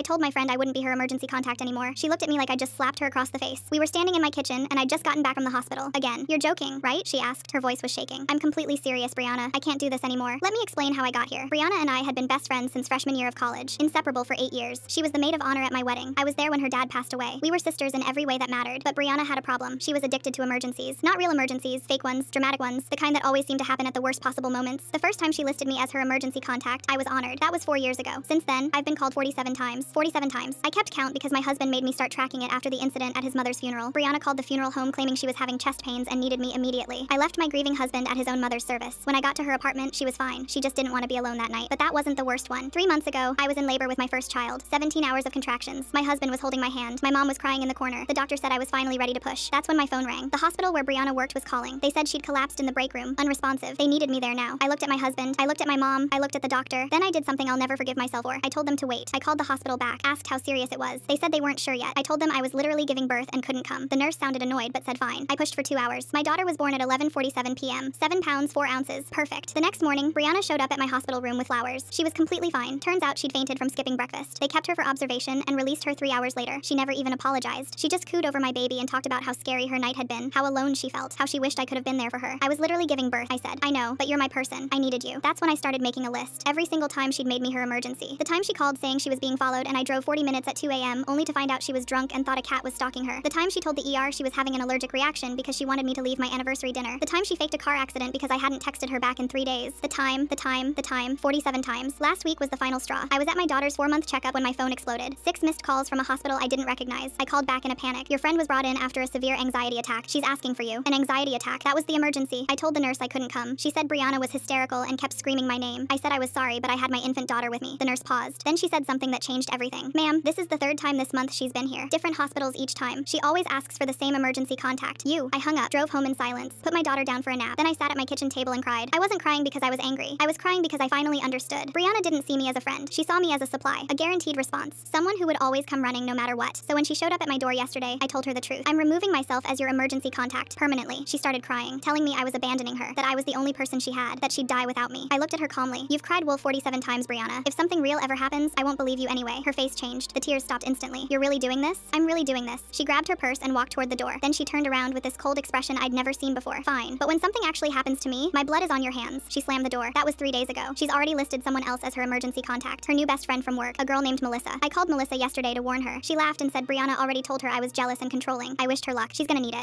I told my friend I wouldn't be her emergency contact anymore. She looked at me like I just slapped her across the face. We were standing in my kitchen, and I'd just gotten back from the hospital. Again. You're joking, right? She asked. Her voice was shaking. I'm completely serious, Brianna. I can't do this anymore. Let me explain how I got here. Brianna and I had been best friends since freshman year of college, inseparable for 8 years. She was the maid of honor at my wedding. I was there when her dad passed away. We were sisters in every way that mattered, but Brianna had a problem. She was addicted to emergencies. Not real emergencies, fake ones, dramatic ones, the kind that always seemed to happen at the worst possible moments. The first time she listed me as her emergency contact, I was honored. That was 4 years ago. Since then, I've been called 47 times. 47 times. I kept count because my husband made me start tracking it after the incident at his mother's funeral. Brianna called the funeral home claiming she was having chest pains and needed me immediately. I left my grieving husband at his own mother's service. When I got to her apartment, she was fine. She just didn't want to be alone that night. But that wasn't the worst one. 3 months ago, I was in labor with my first child. 17 hours of contractions. My husband was holding my hand. My mom was crying in the corner. The doctor said I was finally ready to push. That's when my phone rang. The hospital where Brianna worked was calling. They said she'd collapsed in the break room, unresponsive. They needed me there now. I looked at my husband. I looked at my mom. I looked at the doctor. Then I did something I'll never forgive myself for. I told them to wait. I called the hospital back, asked how serious it was. They said they weren't sure yet. I told them I was literally giving birth and couldn't come. The nurse sounded annoyed but said fine. I pushed for 2 hours. My daughter was born at 11:47 p.m. 7 pounds 4 ounces. Perfect. The next morning, Brianna showed up at my hospital room with flowers. She was completely fine. Turns out she'd fainted from skipping breakfast. They kept her for observation and released her 3 hours later. She never even apologized. She just cooed over my baby and talked about how scary her night had been, how alone she felt, how she wished I could have been there for her. I was literally giving birth. I said, I know, but you're my person. I needed you. That's when I started making a list. Every single time she'd made me her emergency. The time she called saying she was being followed and I drove 40 minutes at 2 a.m. only to find out she was drunk and thought a cat was stalking her. The time she told the ER she was having an allergic reaction because she wanted me to leave my anniversary dinner. The time she faked a car accident because I hadn't texted her back in 3 days. The time, 47 times. Last week was the final straw. I was at my daughter's 4-month checkup when my phone exploded. 6 missed calls from a hospital I didn't recognize. I called back in a panic. Your friend was brought in after a severe anxiety attack. She's asking for you. An anxiety attack. That was the emergency. I told the nurse I couldn't come. She said Brianna was hysterical and kept screaming my name. I said I was sorry, but I had my infant daughter with me. The nurse paused. Then she said something that changed everything. Ma'am, this is the 3rd time this month she's been here. Different hospitals each time. She always asks for the same emergency contact. You. I hung up, drove home in silence, put my daughter down for a nap. Then I sat at my kitchen table and cried. I wasn't crying because I was angry. I was crying because I finally understood. Brianna didn't see me as a friend. She saw me as a supply, a guaranteed response, someone who would always come running no matter what. So when she showed up at my door yesterday, I told her the truth. I'm removing myself as your emergency contact permanently. She started crying, telling me I was abandoning her, that I was the only person she had, that she'd die without me. I looked at her calmly. You've cried wolf 47 times, Brianna. If something real ever happens, I won't believe you anyway. Her face changed. The tears stopped instantly. You're really doing this? I'm really doing this. She grabbed her purse and walked toward the door. Then she turned around with this cold expression I'd never seen before. Fine. But when something actually happens to me, my blood is on your hands. She slammed the door. That was 3 days ago. She's already listed someone else as her emergency contact. Her new best friend from work, a girl named Melissa. I called Melissa yesterday to warn her. She laughed and said Brianna already told her I was jealous and controlling. I wished her luck. She's gonna need it.